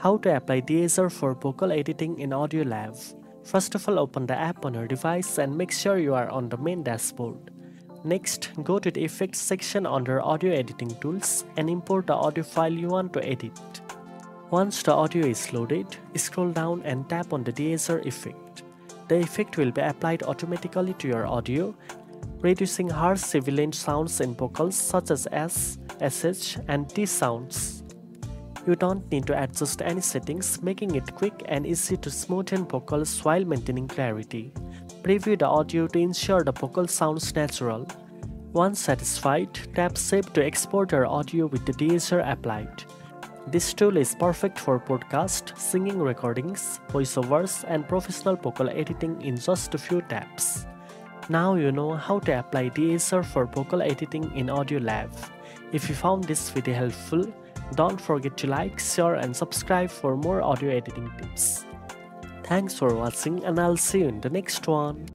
How to apply De-Esser for vocal editing in AudioLab. First of all, open the app on your device and make sure you are on the main dashboard. Next, go to the Effects section under Audio Editing Tools and import the audio file you want to edit. Once the audio is loaded, scroll down and tap on the De-Esser effect. The effect will be applied automatically to your audio, reducing harsh sibilant sounds in vocals such as S, SH, and T sounds. You don't need to adjust any settings, making it quick and easy to smoothen vocals while maintaining clarity. Preview the audio to ensure the vocal sounds natural. Once satisfied, tap Save to export your audio with the De-Esser applied. This tool is perfect for podcast, singing recordings, voiceovers, and professional vocal editing in just a few taps. Now you know how to apply De-Esser for vocal editing in AudioLab. If you found this video helpful, don't forget to like, share, and subscribe for more audio editing tips. Thanks for watching, and I'll see you in the next one.